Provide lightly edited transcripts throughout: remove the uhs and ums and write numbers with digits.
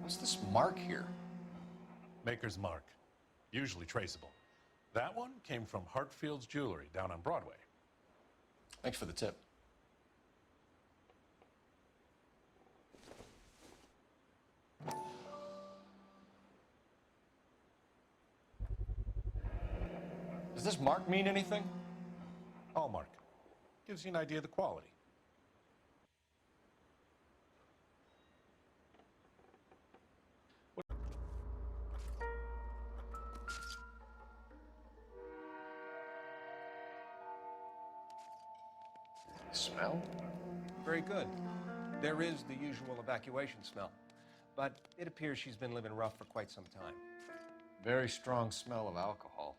What's this mark here? Maker's mark, usually traceable. That one came from Hartfield's Jewelry down on Broadway. Thanks for the tip. Does this mark mean anything? Hallmark. Gives you an idea of the quality. Smell? Very good. There is the usual evacuation smell, but it appears she's been living rough for quite some time. Very strong smell of alcohol.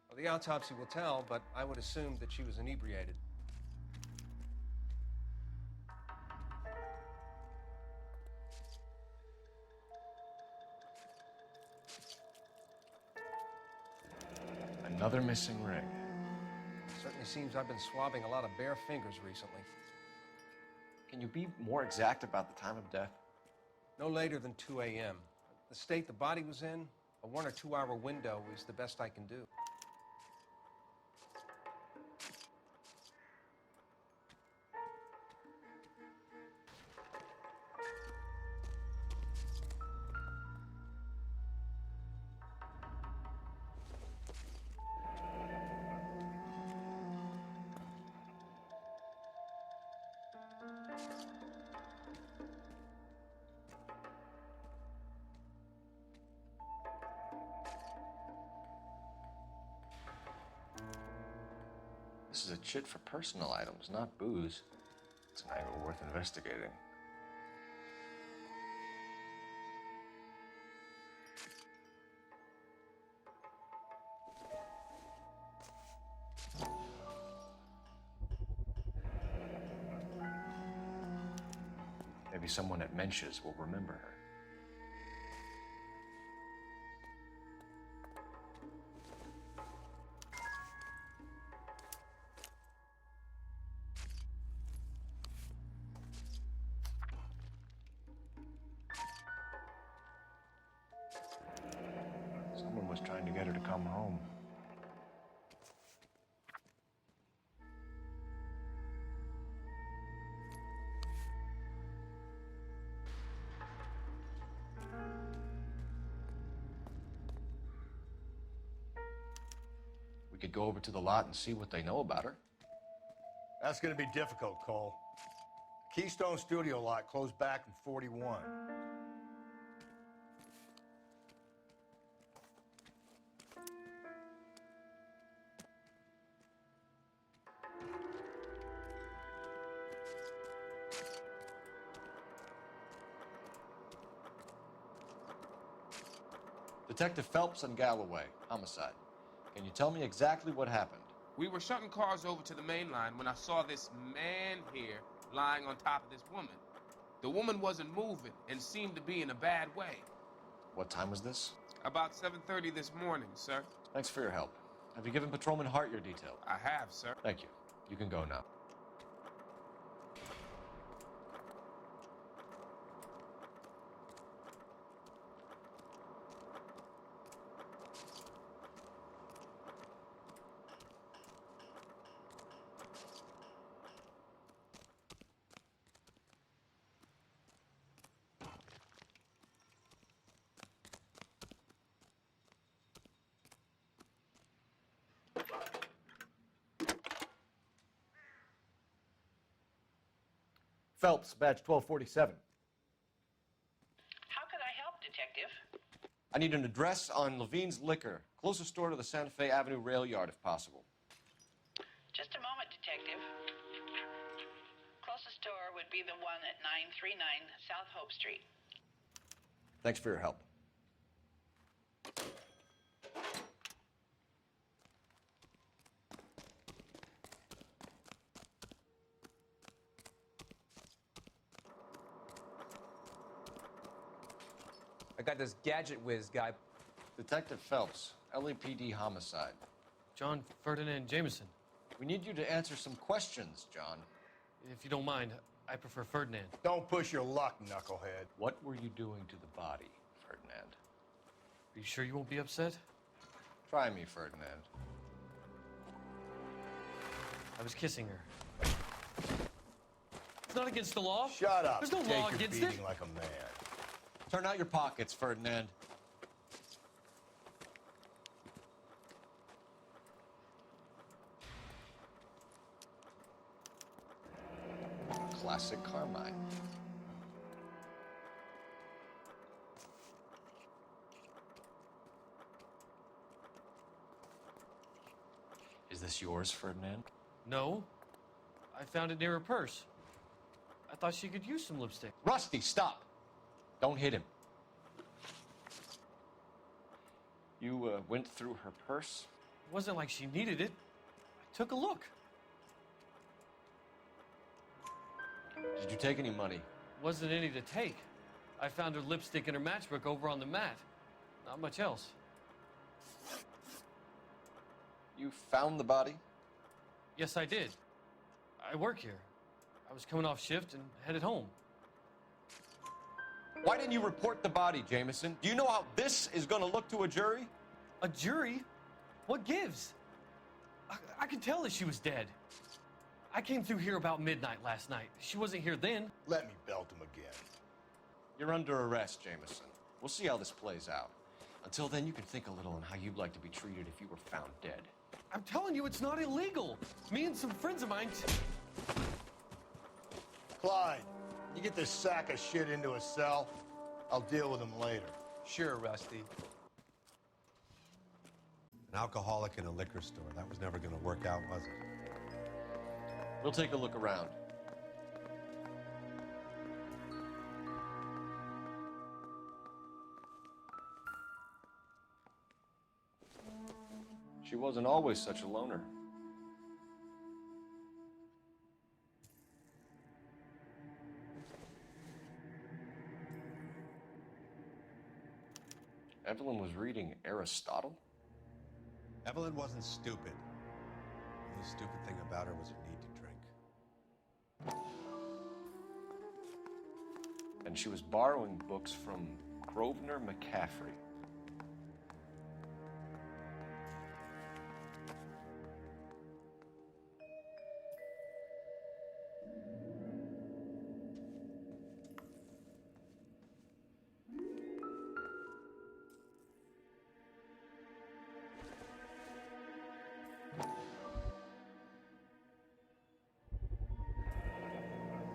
Well, the autopsy will tell, but I would assume that she was inebriated. Another missing ring. Certainly seems I've been swabbing a lot of bare fingers recently. Can you be more exact about the time of death? No later than 2 a.m. The state the body was in, a 1 or 2 hour window is the best I can do. This is a chit for personal items, not booze. It's an angle worth investigating. Maybe someone at Mensch's will remember her. Someone was trying to get her to come home. We could go over to the lot and see what they know about her. That's going to be difficult, Cole. Keystone Studio lot closed back in 41. Detective Phelps and Galloway, homicide. Can you tell me exactly what happened? We were shutting cars over to the main line when I saw this man here lying on top of this woman. The woman wasn't moving and seemed to be in a bad way. What time was this? About 7:30 this morning, sir. Thanks for your help. Have you given Patrolman Hart your detail? I have, sir. Thank you. You can go now. Phelps, badge 1247. How can I help, Detective? I need an address on Levine's Liquor, closest store to the Santa Fe Avenue rail yard, if possible. Just a moment, Detective. Closest store would be the one at 939 South Hope Street. Thanks for your help. I got this gadget whiz guy. Detective Phelps, LAPD homicide. John Ferdinand Jameson. We need you to answer some questions, John. If you don't mind, I prefer Ferdinand. Don't push your luck, knucklehead. What were you doing to the body, Ferdinand? Are you sure you won't be upset? Try me, Ferdinand. I was kissing her. It's not against the law. Shut up. There's no Take law your against beating it. like a man. Turn out your pockets, Ferdinand. Classic Carmine. Is this yours, Ferdinand? No. I found it near her purse. I thought she could use some lipstick. Rusty, stop! Don't hit him. You went through her purse? It wasn't like she needed it. I took a look. Did you take any money? Wasn't any to take. I found her lipstick and her matchbook over on the mat. Not much else. You found the body? Yes, I did. I work here. I was coming off shift and headed home. Why didn't you report the body, Jameson? Do you know how this is going to look to a jury? A jury? What gives? I could tell that she was dead. I came through here about midnight last night. She wasn't here then. Let me belt him again. You're under arrest, Jameson. We'll see how this plays out. Until then, you can think a little on how you'd like to be treated if you were found dead. I'm telling you, it's not illegal. Me and some friends of mine... Clyde, you get this sack of shit into a cell. I'll deal with him later. Sure, Rusty. An alcoholic in a liquor store. That was never going to work out, was it? We'll take a look around. She wasn't always such a loner. Evelyn was reading Aristotle? Evelyn wasn't stupid. The only stupid thing about her was her need to drink. And she was borrowing books from Grosvenor McCaffrey.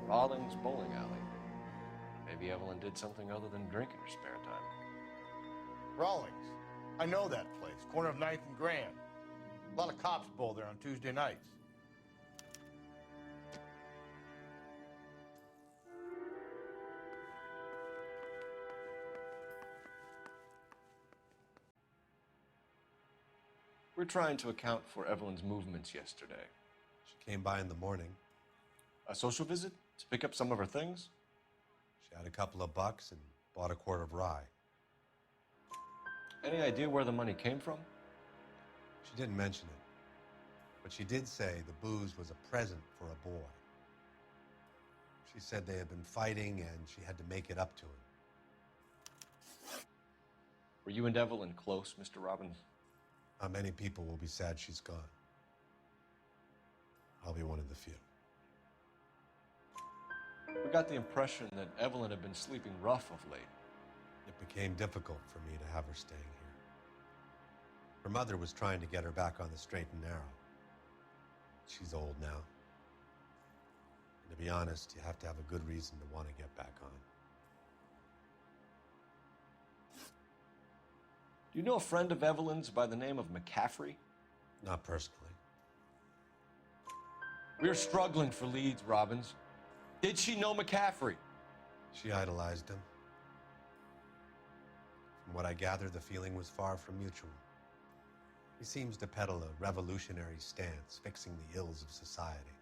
Rawlings Bowling Alley. Maybe Evelyn did something other than drink in her spare time. Rawlings. I know that place. Corner of 9th and Grand. A lot of cops bowl there on Tuesday nights. We're trying to account for Evelyn's movements yesterday. She came by in the morning. A social visit? To pick up some of her things? She had a couple of bucks and bought a quart of rye. Any idea where the money came from? She didn't mention it, but she did say the booze was a present for a boy. She said they had been fighting and she had to make it up to him. Were you and Evelyn close, Mr. Robbins? Many people will be sad she's gone. I'll be one of the few. We got the impression that Evelyn had been sleeping rough of late. It became difficult for me to have her staying here. Her mother was trying to get her back on the straight and narrow. She's old now. And to be honest, you have to have a good reason to want to get back on. Do you know a friend of Evelyn's by the name of McCaffrey? Not personally. We're struggling for leads, Robbins. Did she know McCaffrey? She idolized him. From what I gather, the feeling was far from mutual. He seems to peddle a revolutionary stance, fixing the ills of society.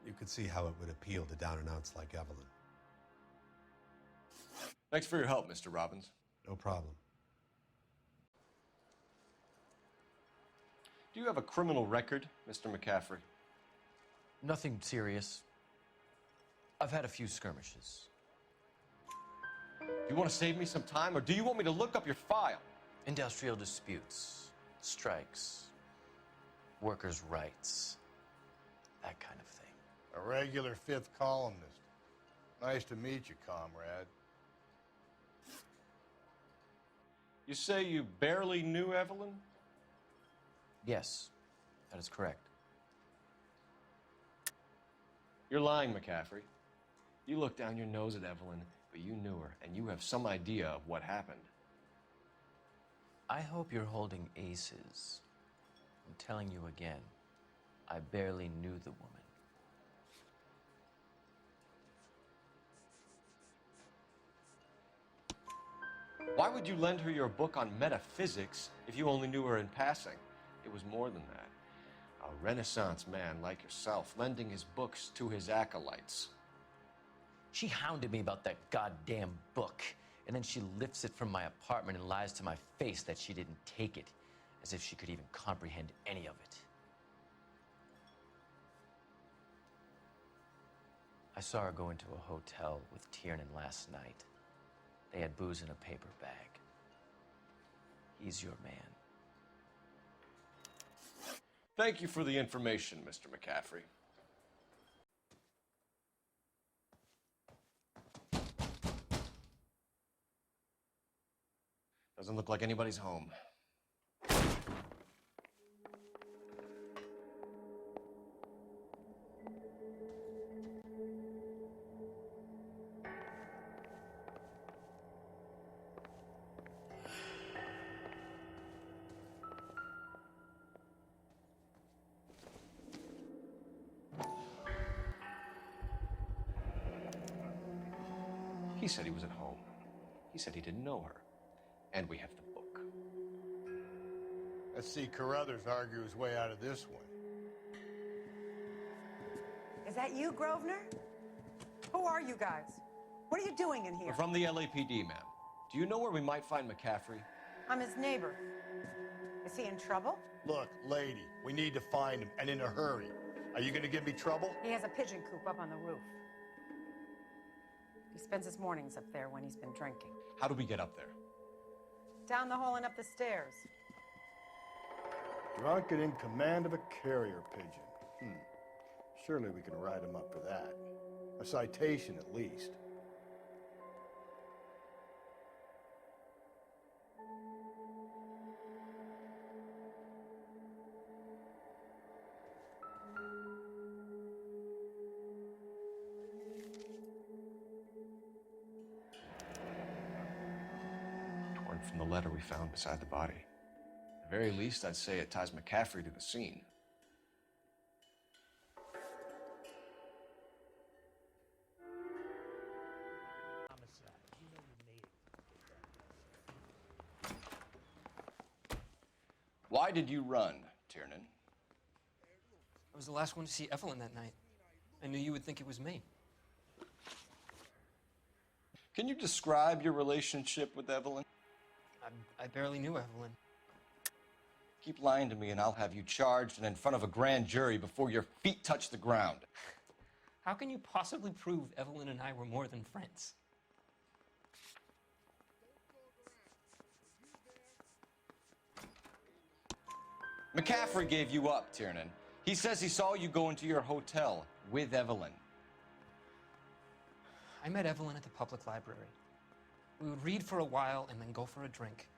You could see how it would appeal to down-and-outs like Evelyn. Thanks for your help, Mr. Robbins. No problem. Do you have a criminal record, Mr. McCaffrey? Nothing serious. I've had a few skirmishes. Do you want to save me some time, or do you want me to look up your file? Industrial disputes, strikes, workers' rights, that kind of thing. A regular fifth columnist. Nice to meet you, comrade. You say you barely knew Evelyn? Yes, that is correct. You're lying, McCaffrey. You looked down your nose at Evelyn, but you knew her, and you have some idea of what happened. I hope you're holding aces. I'm telling you again, I barely knew the woman. Why would you lend her your book on metaphysics if you only knew her in passing? It was more than that. A Renaissance man like yourself lending his books to his acolytes. She hounded me about that goddamn book, and then she lifts it from my apartment and lies to my face that she didn't take it, as if she could even comprehend any of it. I saw her go into a hotel with Tiernan last night. They had booze in a paper bag. He's your man. Thank you for the information, Mr. McCaffrey. Doesn't look like anybody's home. He said he was at home. He said he didn't know her. And we have the book. Let's see Carruthers argue his way out of this one. Is that you, Grosvenor? Who are you guys? What are you doing in here? We're from the LAPD, ma'am. Do you know where we might find McCaffrey? I'm his neighbor. Is he in trouble? Look, lady, we need to find him, and in a hurry. Are you gonna give me trouble? He has a pigeon coop up on the roof. He spends his mornings up there when he's been drinking. How do we get up there? Down the hall and up the stairs. Drunk and in command of a carrier pigeon. Surely we can write him up for that. A citation, at least. Torn from the letter we found beside the body. At the very least, I'd say it ties McCaffrey to the scene. Why did you run, Tiernan? I was the last one to see Evelyn that night. I knew you would think it was me. Can you describe your relationship with Evelyn? I barely knew Evelyn. Keep lying to me and I'll have you charged and in front of a grand jury before your feet touch the ground. How can you possibly prove Evelyn and I were more than friends? McCaffrey gave you up, Tiernan. He says he saw you go into your hotel with Evelyn. I met Evelyn at the public library. We would read for a while and then go for a drink.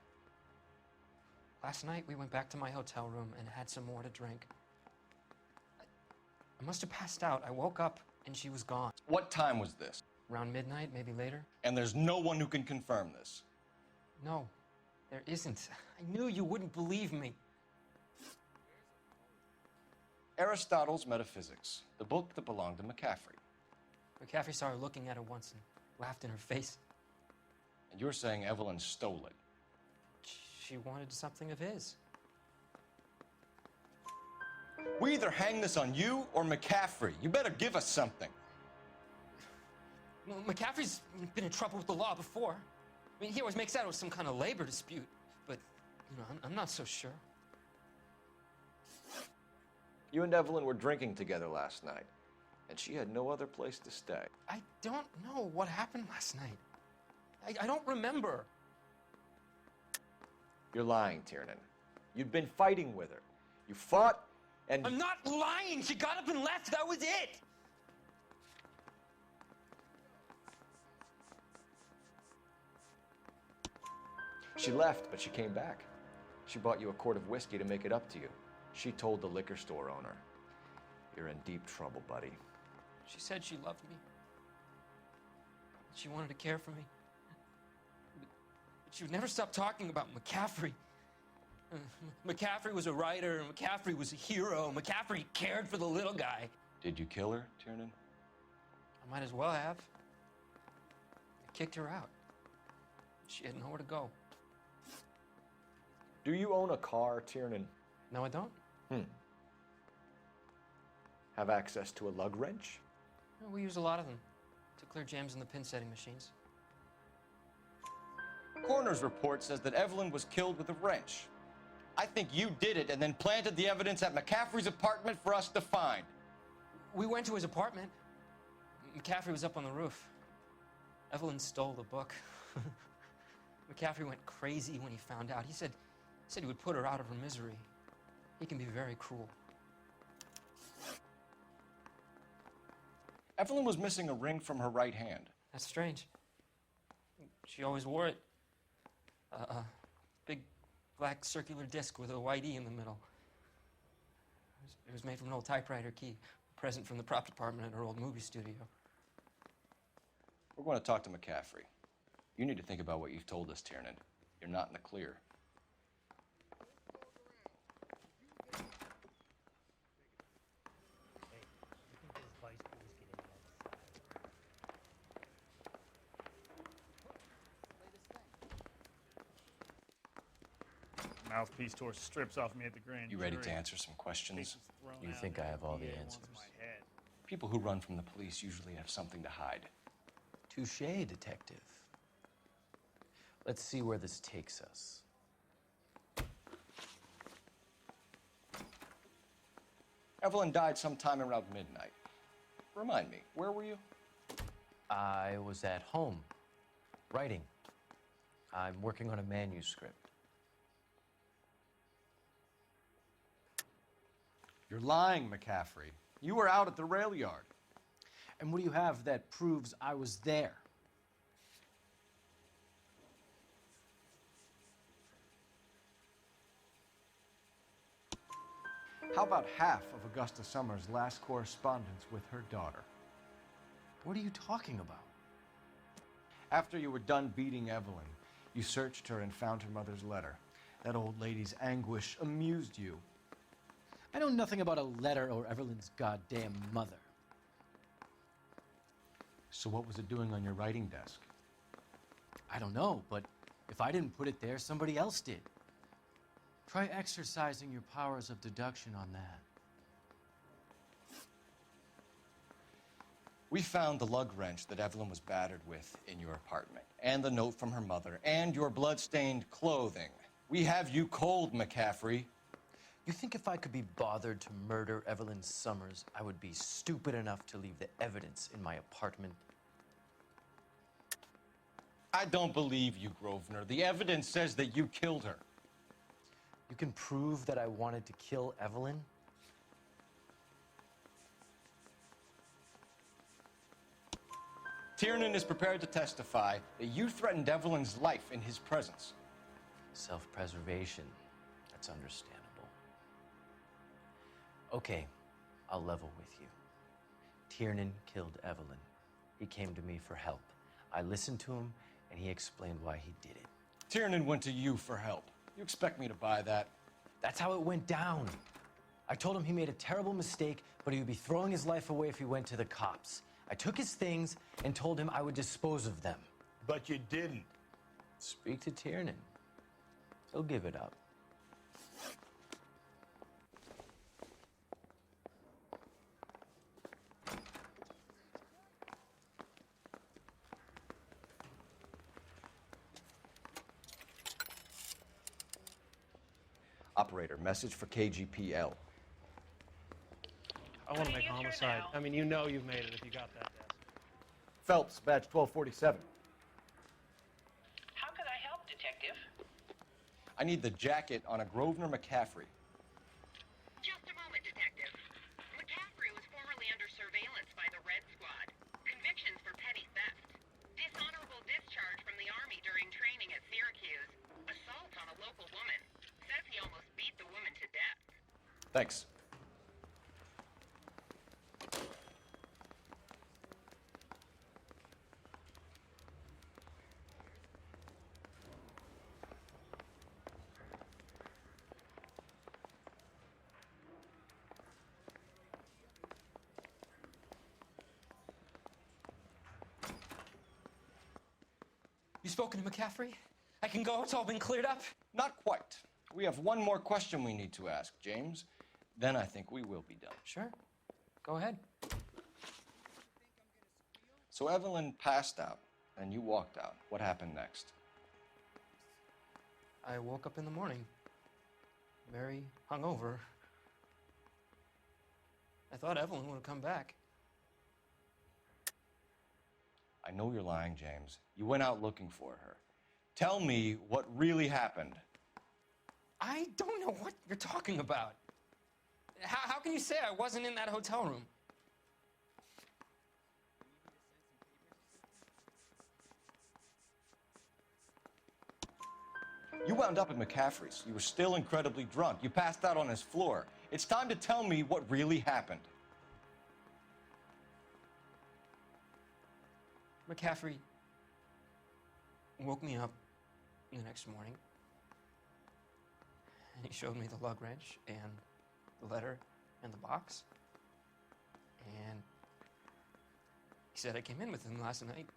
Last night, we went back to my hotel room and had some more to drink. I must have passed out. I woke up and she was gone. What time was this? Around midnight, maybe later? And there's no one who can confirm this. No, there isn't. I knew you wouldn't believe me. Aristotle's Metaphysics, the book that belonged to McCaffrey. McCaffrey saw her looking at it once and laughed in her face. And you're saying Evelyn stole it. She wanted something of his. We either hang this on you or McCaffrey. You better give us something. Well, McCaffrey's been in trouble with the law before. I mean, he always makes out it was some kind of labor dispute, but, you know, I'm not so sure. You and Evelyn were drinking together last night. and she had no other place to stay. I don't know what happened last night. I don't remember. You're lying, Tiernan. You'd been fighting with her. You fought, and... I'm not lying! She got up and left, that was it! She left, but she came back. She bought you a quart of whiskey to make it up to you. She told the liquor store owner. You're in deep trouble, buddy. She said she loved me. She wanted to care for me. But she would never stop talking about McCaffrey. McCaffrey was a writer, and McCaffrey was a hero. McCaffrey cared for the little guy. Did you kill her, Tiernan? I might as well have. I kicked her out. She had nowhere to go. Do you own a car, Tiernan? No, I don't. Have access to a lug wrench? We use a lot of them to clear jams in the pin setting machines. Coroner's report says that Evelyn was killed with a wrench. I think you did it and then planted the evidence at McCaffrey's apartment for us to find. We went to his apartment. McCaffrey was up on the roof. Evelyn stole the book. McCaffrey went crazy when he found out. He said he would put her out of her misery. He can be very cruel. Evelyn was missing a ring from her right hand. That's strange. She always wore it. A big black circular disc with a white E in the middle. It was made from an old typewriter key, a present from the prop department at her old movie studio. We're going to talk to McCaffrey. You need to think about what you've told us, Tiernan. You're not in the clear. Mouthpiece tore strips off me at the grand You ready jury. to answer some questions? You think I have all the answers? People who run from the police usually have something to hide. Touché, detective. Let's see where this takes us. Evelyn died sometime around midnight. Remind me, where were you? I was at home, writing. I'm working on a manuscript. You're lying, McCaffrey. You were out at the rail yard. And what do you have that proves I was there? How about half of Augusta Summers' last correspondence with her daughter? What are you talking about? After you were done beating Evelyn, you searched her and found her mother's letter. That old lady's anguish amused you. I know nothing about a letter or Evelyn's goddamn mother. So what was it doing on your writing desk? I don't know, but if I didn't put it there, somebody else did. Try exercising your powers of deduction on that. We found the lug wrench that Evelyn was battered with in your apartment, and the note from her mother, and your blood-stained clothing. We have you cold, McCaffrey. You think if I could be bothered to murder Evelyn Summers, I would be stupid enough to leave the evidence in my apartment? I don't believe you, Grosvenor. The evidence says that you killed her. You can prove that I wanted to kill Evelyn? Tiernan is prepared to testify that you threatened Evelyn's life in his presence. Self-preservation. That's understandable. Okay, I'll level with you. Tiernan killed Evelyn. He came to me for help. I listened to him, and he explained why he did it. Tiernan went to you for help. You expect me to buy that? That's how it went down. I told him he made a terrible mistake, but he would be throwing his life away if he went to the cops. I took his things and told him I would dispose of them. But you didn't. Speak to Tiernan. He'll give it up. Operator, message for KGPL. I want to make homicide. I mean, you know you've made it if you got that desk. Phelps, badge 1247. How could I help, Detective? I need the jacket on a Grosvenor McCaffrey. Just a moment, Detective. McCaffrey was formerly under surveillance by the Red Squad. Convictions for petty theft. Dishonorable discharge from the Army during training at Syracuse. Assault on a local woman. Says he almost beat the woman to death. Thanks. You spoken to McCaffrey? I can go, it's all been cleared up? Not quite. We have one more question we need to ask, James. Then I think we will be done. Sure. Go ahead. So Evelyn passed out, and you walked out. What happened next? I woke up in the morning, very hungover. I thought Evelyn would have come back. I know you're lying, James. You went out looking for her. Tell me what really happened. I don't know what you're talking about. How can you say I wasn't in that hotel room? You wound up at McCaffrey's. You were still incredibly drunk. You passed out on his floor. It's time to tell me what really happened. McCaffrey woke me up the next morning, and he showed me the lug wrench and the letter and the box, and he said I came in with him last night.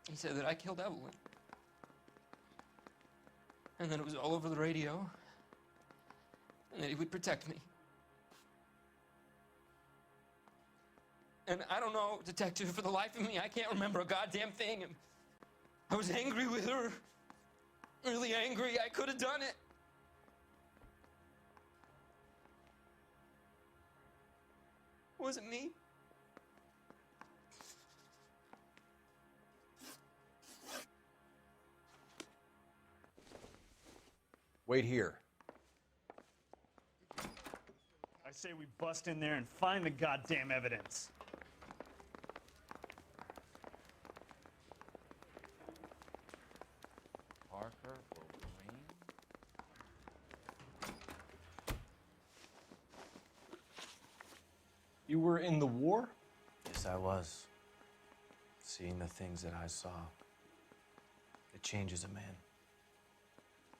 He said that I killed Evelyn, and that it was all over the radio, and that he would protect me. And I don't know, Detective, for the life of me, I can't remember a goddamn thing. And I was angry with her. Really angry. I could have done it. Was it me? Wait here. I say we bust in there and find the goddamn evidence. Parker or Wayne? You were in the war? Yes, I was. Seeing the things that I saw, it changes a man.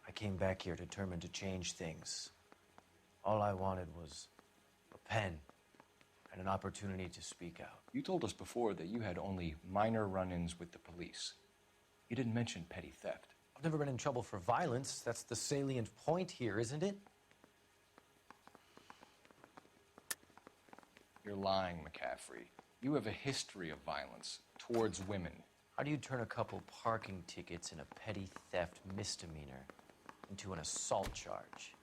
I came back here determined to change things. All I wanted was a pen and an opportunity to speak out. You told us before that you had only minor run-ins with the police. You didn't mention petty theft. I've never been in trouble for violence. That's the salient point here, isn't it? You're lying, McCaffrey. You have a history of violence towards women. How do you turn a couple parking tickets and a petty theft misdemeanor into an assault charge?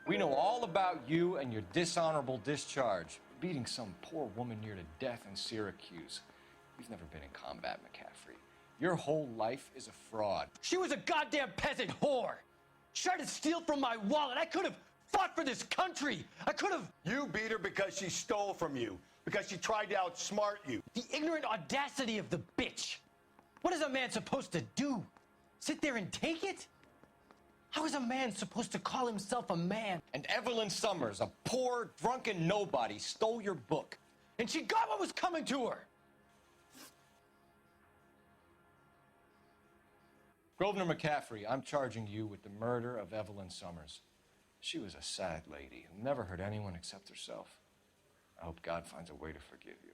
We know all about you and your dishonorable discharge, beating some poor woman near to death in Syracuse. You've never been in combat, McCaffrey. Your whole life is a fraud. She was a goddamn peasant whore. She tried to steal from my wallet. I could have fought for this country. I could have. You beat her because she stole from you, because she tried to outsmart you. The ignorant audacity of the bitch. What is a man supposed to do? Sit there and take it? How is a man supposed to call himself a man? And Evelyn Summers, a poor, drunken nobody, stole your book. And she got what was coming to her. Grosvenor McCaffrey, I'm charging you with the murder of Evelyn Summers. She was a sad lady who never hurt anyone except herself. I hope God finds a way to forgive you.